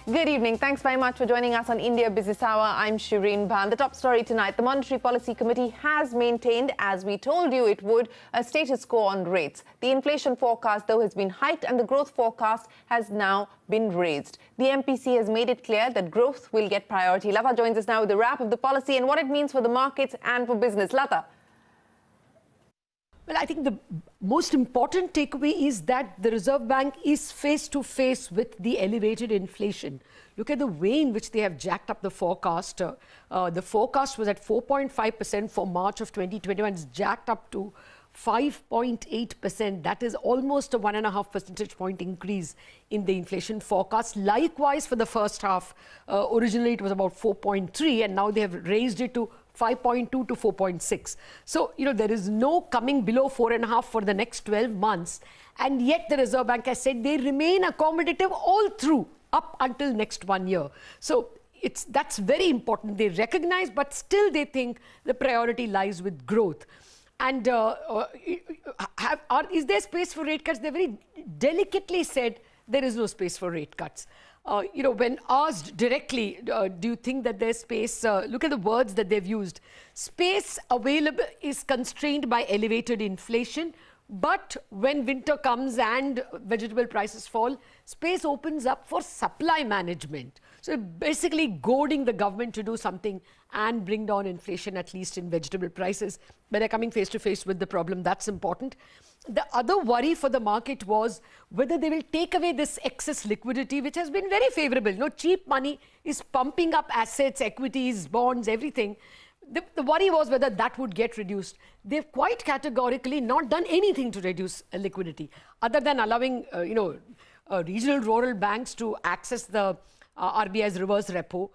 Good evening. Thanks very much for joining us on India Business Hour. I'm Shireen Bhan. The top story tonight, the Monetary Policy Committee has maintained, as we told you it would, a status quo on rates. The inflation forecast, though, has been hiked and the growth forecast has now been raised. The MPC has made it clear that growth will get priority. Lata joins us now with the wrap of the policy and what it means for the markets and for business. Lata. Well, I think the most important takeaway is that the Reserve Bank is face to face with the elevated inflation. Look at the way in which they have jacked up the forecast. The forecast was at 4.5% for March of 2021. It's jacked up to 5.8%. That is almost a 1.5 percentage point increase in the inflation forecast. Likewise, for the first half, originally it was about 4.3 and now they have raised it to 5.2 to 4.6. So, there is no coming below 4.5 for the next 12 months. And yet the Reserve Bank has said they remain accommodative all through, up until next 1 year. So that's very important. They recognize, but still they think the priority lies with growth. And is there space for rate cuts? They very delicately said there is no space for rate cuts. When asked directly, do you think that there's space? Look at the words that they've used. Space available is constrained by elevated inflation. But when winter comes and vegetable prices fall, space opens up for supply management. So basically goading the government to do something and bring down inflation, at least in vegetable prices. When they're coming face to face with the problem, that's important. The other worry for the market was whether they will take away this excess liquidity, which has been very favorable. Cheap money is pumping up assets, equities, bonds, everything. The worry was whether that would get reduced. They've quite categorically not done anything to reduce liquidity, other than allowing, regional rural banks to access the RBI's reverse repo.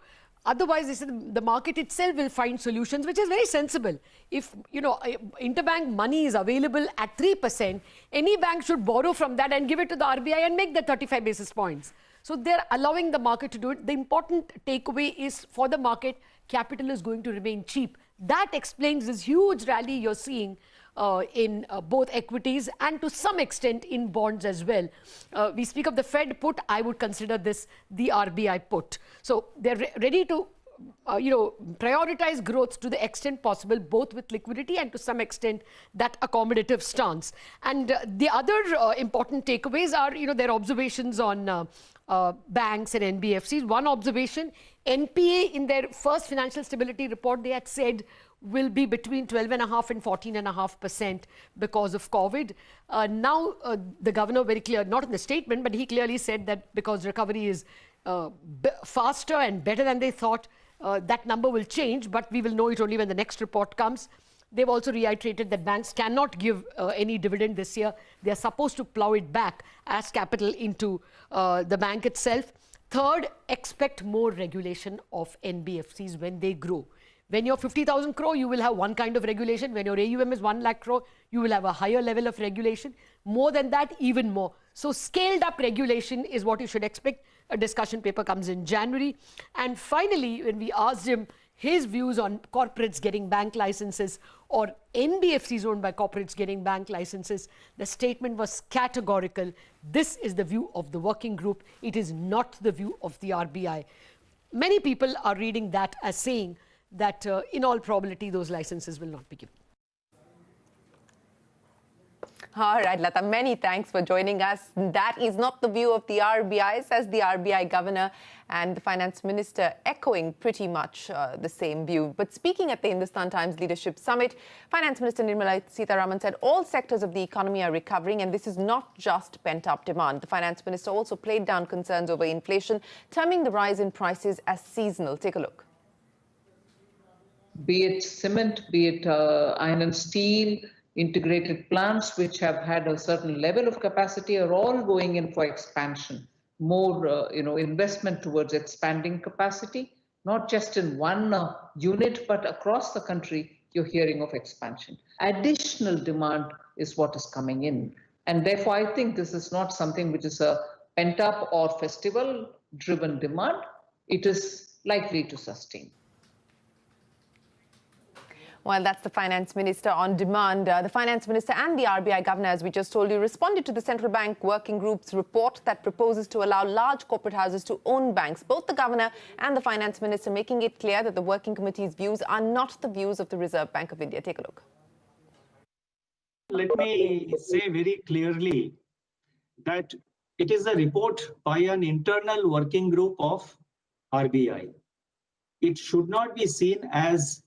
Otherwise, they said the market itself will find solutions, which is very sensible. If, interbank money is available at 3%, any bank should borrow from that and give it to the RBI and make the 35 basis points. So they're allowing the market to do it. The important takeaway is for the market, capital is going to remain cheap. That explains this huge rally you're seeing in both equities and to some extent in bonds as well. We speak of the Fed put. I would consider this the RBI put. So they're ready to prioritize growth to the extent possible, both with liquidity and to some extent that accommodative stance. And the other important takeaways are, their observations on banks and NBFCs. One observation, NPA in their first financial stability report, they had said will be between 12.5% and 14.5% because of COVID. Now, the governor very clear, not in the statement, but he clearly said that because recovery is faster and better than they thought, that number will change, but we will know it only when the next report comes. They've also reiterated that banks cannot give any dividend this year. They're supposed to plow it back as capital into the bank itself. Third, expect more regulation of NBFCs when they grow. When you're 50,000 crore, you will have one kind of regulation. When your AUM is 1 lakh crore, you will have a higher level of regulation. More than that, even more. So scaled up regulation is what you should expect. A discussion paper comes in January. And finally, when we asked him his views on corporates getting bank licenses or NBFCs owned by corporates getting bank licenses, the statement was categorical. This is the view of the working group. It is not the view of the RBI. Many people are reading that as saying that in all probability, those licenses will not be given. All right, Lata, many thanks for joining us. That is not the view of the RBI, says the RBI Governor, and the Finance Minister echoing pretty much the same view. But speaking at the Hindustan Times Leadership Summit, Finance Minister Nirmala Sitharaman said all sectors of the economy are recovering and this is not just pent-up demand. The Finance Minister also played down concerns over inflation, terming the rise in prices as seasonal. Take a look. Be it cement, be it iron and steel, integrated plants which have had a certain level of capacity are all going in for expansion. More, investment towards expanding capacity, not just in one unit, but across the country, you're hearing of expansion. Additional demand is what is coming in. And therefore, I think this is not something which is a pent-up or festival-driven demand. It is likely to sustain. Well, that's the finance minister on demand. The finance minister and the RBI governor, as we just told you, responded to the central bank working group's report that proposes to allow large corporate houses to own banks. Both the governor and the finance minister making it clear that the working committee's views are not the views of the Reserve Bank of India. Take a look. Let me say very clearly that it is a report by an internal working group of RBI. It should not be seen as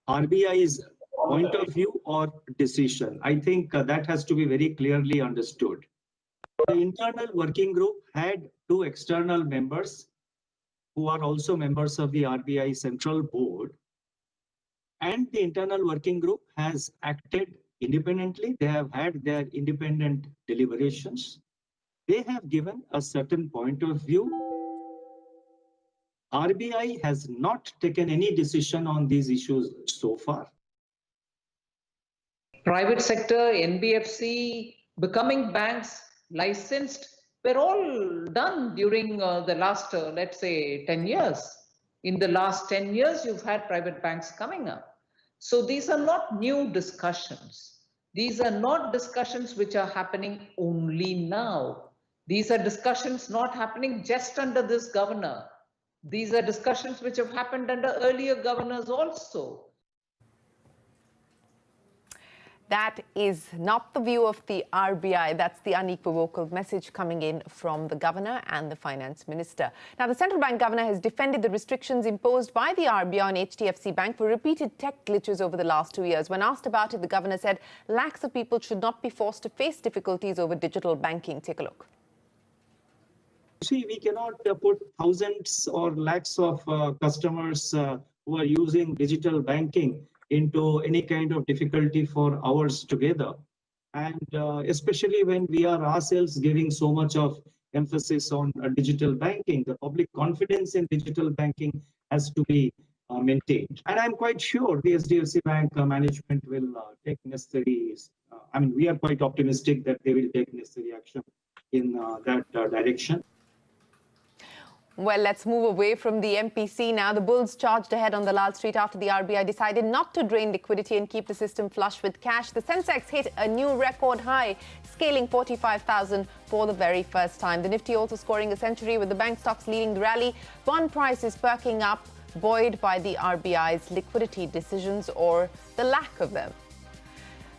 RBI's point of view or decision. I think that has to be very clearly understood. The internal working group had two external members who are also members of the RBI Central Board. And the internal working group has acted independently. They have had their independent deliberations. They have given a certain point of view. RBI has not taken any decision on these issues so far. Private sector, NBFC, becoming banks, licensed, were all done during the last, let's say, 10 years. In the last 10 years, you've had private banks coming up. So these are not new discussions. These are not discussions which are happening only now. These are discussions not happening just under this governor. These are discussions which have happened under earlier governors also. That is not the view of the RBI. That's the unequivocal message coming in from the governor and the finance minister. Now, the central bank governor has defended the restrictions imposed by the RBI on HDFC Bank for repeated tech glitches over the last 2 years. When asked about it, the governor said lakhs of people should not be forced to face difficulties over digital banking. Take a look. See, we cannot put thousands or lakhs of customers who are using digital banking into any kind of difficulty for hours together. And especially when we are ourselves giving so much of emphasis on digital banking, the public confidence in digital banking has to be maintained. And I'm quite sure the HDFC Bank management will take necessary, we are quite optimistic that they will take necessary action in that direction. Well, let's move away from the MPC now. The bulls charged ahead on the Lal Street after the RBI decided not to drain liquidity and keep the system flush with cash. The Sensex hit a new record high, scaling 45,000 for the very first time. The Nifty also scoring a century with the bank stocks leading the rally. Bond prices perking up, buoyed by the RBI's liquidity decisions or the lack of them.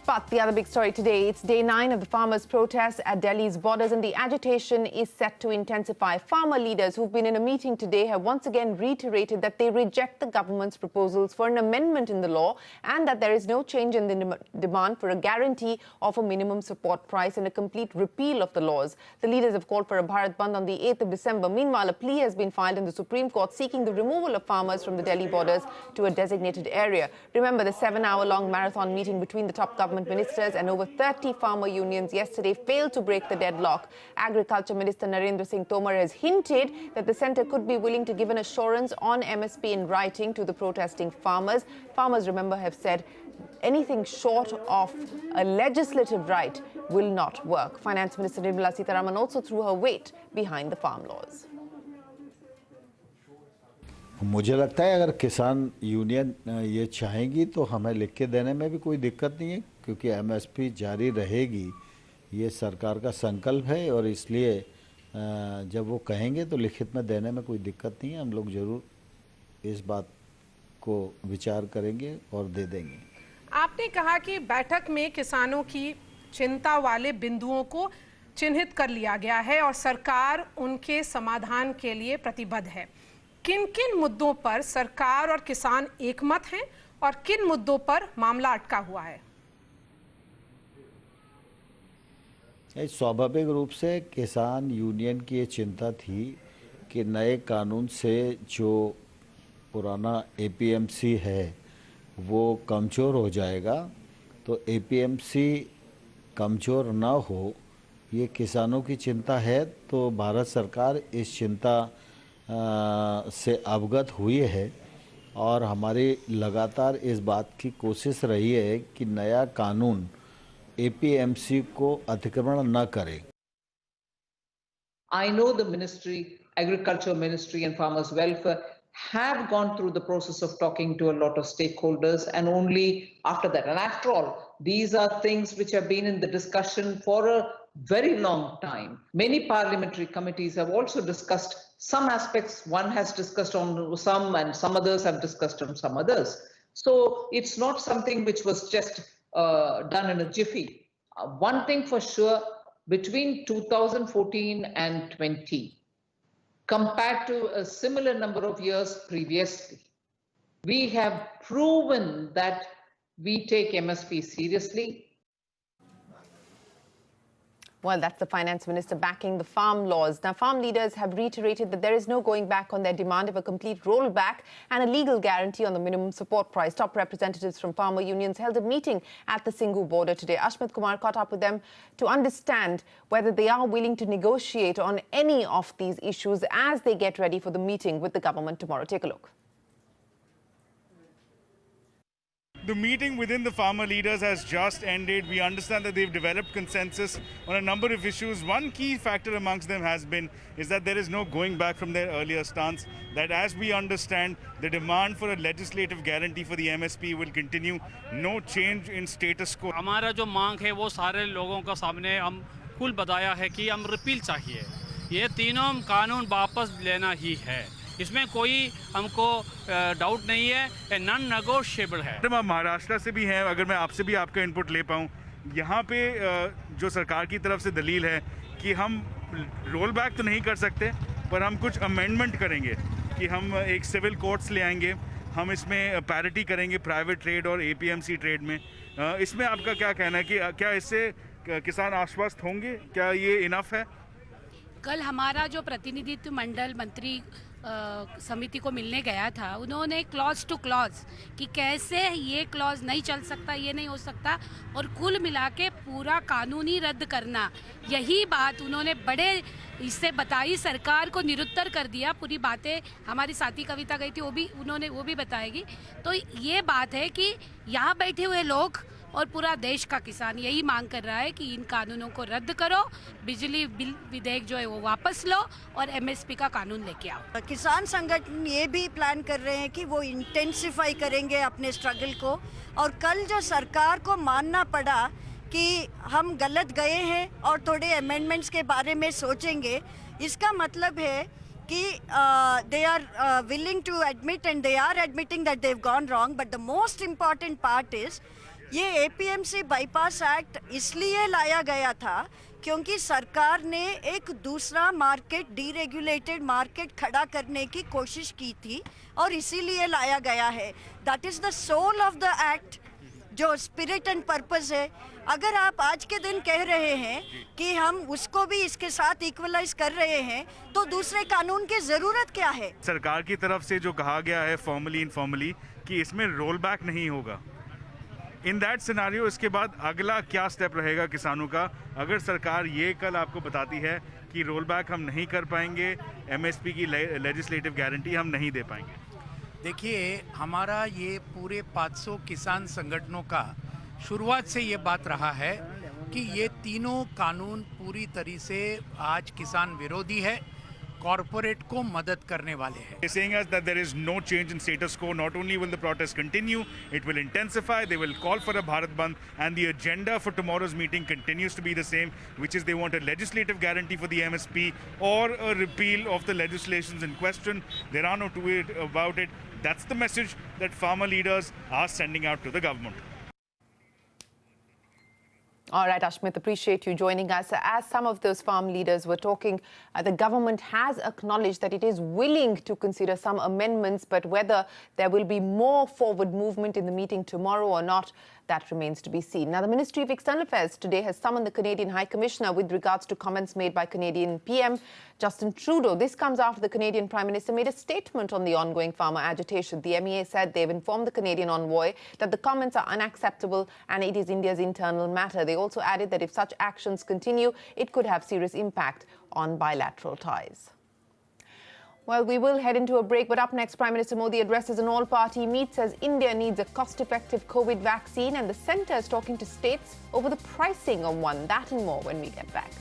But the other big story today, it's day 9 of the farmers' protests at Delhi's borders, and the agitation is set to intensify. Farmer leaders who've been in a meeting today have once again reiterated that they reject the government's proposals for an amendment in the law and that there is no change in the demand for a guarantee of a minimum support price and a complete repeal of the laws. The leaders have called for a Bharat Bandh on the 8th of December. Meanwhile, a plea has been filed in the Supreme Court seeking the removal of farmers from the Delhi borders to a designated area. Remember, the 7-hour-long marathon meeting between the top government ministers and over 30 farmer unions yesterday failed to break the deadlock. Agriculture Minister Narendra Singh Tomar has hinted that the centre could be willing to give an assurance on MSP in writing to the protesting farmers. Farmers, remember, have said anything short of a legislative right will not work. Finance Minister Nirmala Sitharaman also threw her weight behind the farm laws. मुझे लगता है अगर किसान union ये चाहेंगी तो हमें लिख के देने में भी कोई दिक्कत नहीं है, क्योंकि एमएसपी जारी रहेगी, ये सरकार का संकल्प है और इसलिए जब वो कहेंगे तो लिखित में देने में कोई दिक्कत नहीं है। हम लोग जरूर इस बात को विचार करेंगे और दे देंगे। आपने कहा कि बैठक में किसानों की चिंता वाले बिंदुओं को चिन्हित कर लिया गया है और सरकार उनके समाधान के लिए प्रतिबद्ध है। किन किन मुद्दों पर सरकार और किसान एकमत हैं और किन मुद्दों पर मामला अटका हुआ है? स्वाभाविक रूप से किसान यूनियन की ये चिंता थी कि नए कानून से जो पुराना एपीएमसी है वो कमज़ोर हो जाएगा, तो एपीएमसी कमज़ोर ना हो ये किसानों की चिंता है। तो भारत सरकार इस चिंता से अवगत हुई है और हमारी लगातार इस बात की कोशिश रही है कि नया कानून एपीएमसी को अतिक्रमण न करे। I know the ministry, Agriculture Ministry and Farmers Welfare have gone through the process of talking to a lot of stakeholders, and only after that. And after all, these are things which have been in the discussion for a very long time. Many parliamentary committees have also discussed some aspects. One has discussed on some, and some others have discussed on some others. So it's not something which was just done in a jiffy. One thing for sure, between 2014 and 20, compared to a similar number of years previously, we have proven that we take MSP seriously. Well, that's the finance minister backing the farm laws. Now, farm leaders have reiterated that there is no going back on their demand of a complete rollback and a legal guarantee on the minimum support price. Top representatives from farmer unions held a meeting at the Singhu border today. Ashmit Kumar caught up with them to understand whether they are willing to negotiate on any of these issues as they get ready for the meeting with the government tomorrow. Take a look. The meeting within the farmer leaders has just ended. We understand that they've developed consensus on a number of issues. One key factor amongst them has been is that there is no going back from their earlier stance, that as we understand, the demand for a legislative guarantee for the MSP will continue. No change in status quo. हमारा जो मांग है वो सारे लोगों का सामने हम खुल बताया है कि हम रिपील चाहिए। ये तीनों कानून वापस लेना ही है। इसमें कोई हमको डाउट नहीं है, नॉन नेगोशिएबल है। मैडम, आप महाराष्ट्र से भी हैं, अगर मैं आपसे भी आपका इनपुट ले पाऊँ, यहाँ पे जो सरकार की तरफ से दलील है कि हम रोल बैक तो नहीं कर सकते, पर हम कुछ अमेंडमेंट करेंगे कि हम एक सिविल कोर्ट्स ले आएंगे, हम इसमें पैरिटी करेंगे प्राइवेट ट्रेड और APMC ट्रेड में। इसमें आपका क्या कहना है कि क्या इससे किसान आश्वस्त होंगे? क्या ये इनफ है? कल हमारा जो प्रतिनिधित्व मंडल मंत्री समिति को मिलने गया था, उन्होंने क्लॉज टू क्लॉज कि कैसे ये क्लॉज नहीं चल सकता, ये नहीं हो सकता, और कुल मिला के पूरा कानूनी रद्द करना, यही बात उन्होंने बड़े इससे बताई, सरकार को निरुत्तर कर दिया। पूरी बातें हमारी साथी कविता गई थी, वो भी बताएगी। तो ये बात है कि यहाँ बैठे हुए लोग और पूरा देश का किसान यही मांग कर रहा है कि इन कानूनों को रद्द करो, बिजली बिल विधेयक जो है वो वापस लो और MSP का कानून लेके आओ। किसान संगठन ये भी प्लान कर रहे हैं कि वो इंटेंसिफाई करेंगे अपने स्ट्रगल को, और कल जो सरकार को मानना पड़ा कि हम गलत गए हैं और थोड़े अमेंडमेंट्स के बारे में सोचेंगे, इसका मतलब है कि they are willing to admit and they are admitting that they've gone wrong, but the most important part is ये APMC बाईपास एक्ट इसलिए लाया गया था क्योंकि सरकार ने एक दूसरा मार्केट, डीरेगुलेटेड मार्केट खड़ा करने की कोशिश की थी और इसीलिए लाया गया है। That is the soul of the act, जो स्पिरिट एंड पर्पस है। अगर आप आज के दिन कह रहे हैं कि हम उसको भी इसके साथ इक्वलाइज कर रहे हैं, तो दूसरे कानून की ज़रूरत क्या है? सरकार की तरफ से जो कहा गया है फॉर्मली इनफॉर्मली कि इसमें रोल बैक नहीं होगा, इन दैट सिनारियो इसके बाद अगला क्या स्टेप रहेगा किसानों का? अगर सरकार ये कल आपको बताती है कि रोल बैक हम नहीं कर पाएंगे, MSP की लेजिस्लेटिव गारंटी हम नहीं दे पाएंगे। देखिए, हमारा ये पूरे 500 किसान संगठनों का शुरुआत से ये बात रहा है कि ये तीनों कानून पूरी तरह से आज किसान विरोधी है, कॉर्पोरेट को मदद करने वाले हैं। They're saying us that there is no change in status quo. Not only will the protests continue, it will intensify. They will call for a Bharat Bandh, and the agenda for tomorrow's meeting continues to be the same, which is they want a legislative guarantee for the MSP or a repeal of the legislations in question. There are no two ways about it. That's the message that farmer leaders are sending out to the government. All right, Ashmit, appreciate you joining us. As some of those farm leaders were talking, the government has acknowledged that it is willing to consider some amendments, but whether there will be more forward movement in the meeting tomorrow or not, that remains to be seen. Now, the Ministry of External Affairs today has summoned the Canadian High Commissioner with regards to comments made by Canadian PM Justin Trudeau. This comes after the Canadian Prime Minister made a statement on the ongoing farmer agitation. The MEA said they've informed the Canadian envoy that the comments are unacceptable and it is India's internal matter. They also added that if such actions continue, it could have serious impact on bilateral ties. Well, we will head into a break, but up next, Prime Minister Modi addresses an all-party meet, says India needs a cost-effective COVID vaccine, and the centre is talking to states over the pricing of one. That and more when we get back.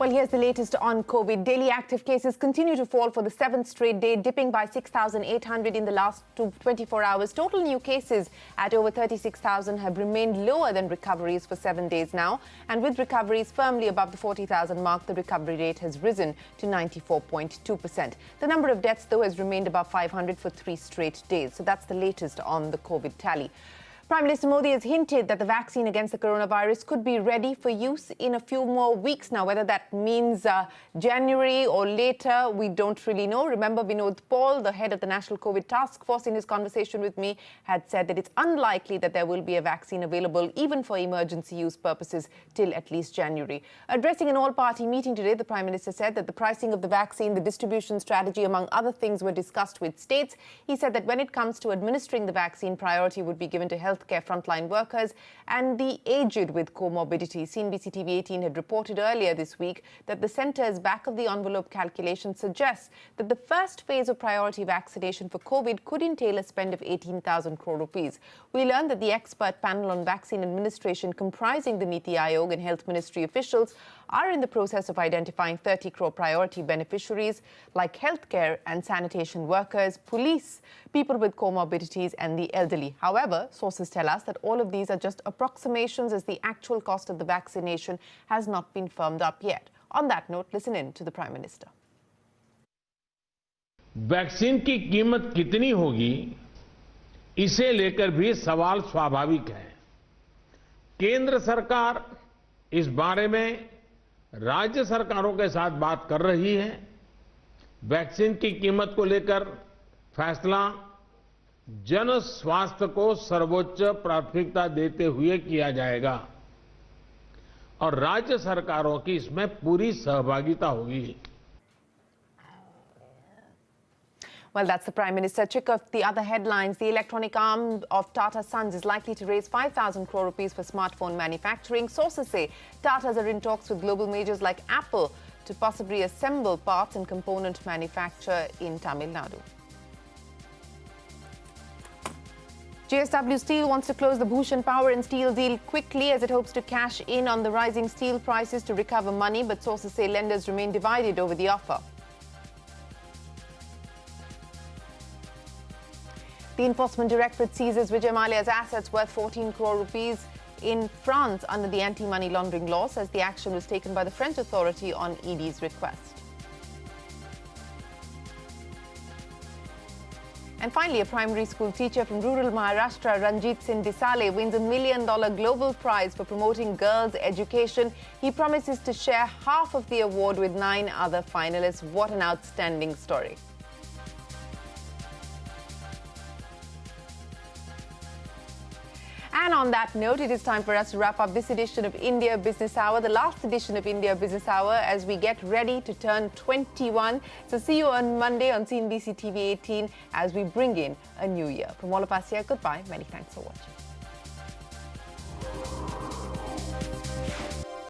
Well, here's the latest on COVID. Daily active cases continue to fall for the 7th straight day, dipping by 6,800 in the last 24 hours. Total new cases at over 36,000 have remained lower than recoveries for 7 days now. And with recoveries firmly above the 40,000 mark, the recovery rate has risen to 94.2%. The number of deaths, though, has remained above 500 for 3 straight days. So that's the latest on the COVID tally. Prime Minister Modi has hinted that the vaccine against the coronavirus could be ready for use in a few more weeks now. Whether that means January or later, we don't really know. Remember, Vinod Paul, the head of the National COVID Task Force, in his conversation with me, had said that it's unlikely that there will be a vaccine available, even for emergency use purposes, till at least January. Addressing an all-party meeting today, the Prime Minister said that the pricing of the vaccine, the distribution strategy, among other things, were discussed with states. He said that when it comes to administering the vaccine, priority would be given to healthcare frontline workers and the aged with comorbidities. CNBC-TV18 had reported earlier this week that the centre's back-of-the-envelope calculation suggests that the first phase of priority vaccination for COVID could entail a spend of 18,000 crore rupees. We learned that the expert panel on vaccine administration, comprising the Niti Aayog and Health Ministry officials, are in the process of identifying 30 crore priority beneficiaries like healthcare and sanitation workers, police, people with comorbidities and the elderly. However, sources tell us that all of these are just approximations, as the actual cost of the vaccination has not been firmed up yet. On that note, listen in to the Prime Minister. Vaccine की कीमत कितनी होगी, इसे लेकर भी सवाल स्वाभाविक है। केंद्र सरकार इस बारे में राज्य सरकारों के साथ बात कर रही है। वैक्सीन की कीमत को लेकर फैसला जन स्वास्थ्य को सर्वोच्च प्राथमिकता देते हुए किया जाएगा और राज्य सरकारों की इसमें पूरी सहभागिता होगी। Well, that's the Prime Minister. Check of the other headlines. The electronic arm of Tata Sons is likely to raise 5,000 crore rupees for smartphone manufacturing. Sources say Tatas are in talks with global majors like Apple to possibly assemble parts and component manufacture in Tamil Nadu. JSW Steel wants to close the Bhushan Power and Steel deal quickly as it hopes to cash in on the rising steel prices to recover money, but sources say lenders remain divided over the offer. The Enforcement Directorate seizes Vijay Mallya's assets worth 14 crore rupees in France under the anti-money laundering laws, as the action was taken by the French authority on ED's request. And finally, a primary school teacher from rural Maharashtra, Ranjit Singh Disale, wins $1 million global prize for promoting girls' education. He promises to share half of the award with 9 other finalists. What an outstanding story. And on that note, it is time for us to wrap up this edition of India Business Hour, the last edition of India Business Hour, as we get ready to turn 21. So see you on Monday on CNBC TV18 as we bring in a new year. From all of us here, goodbye. Many thanks for watching.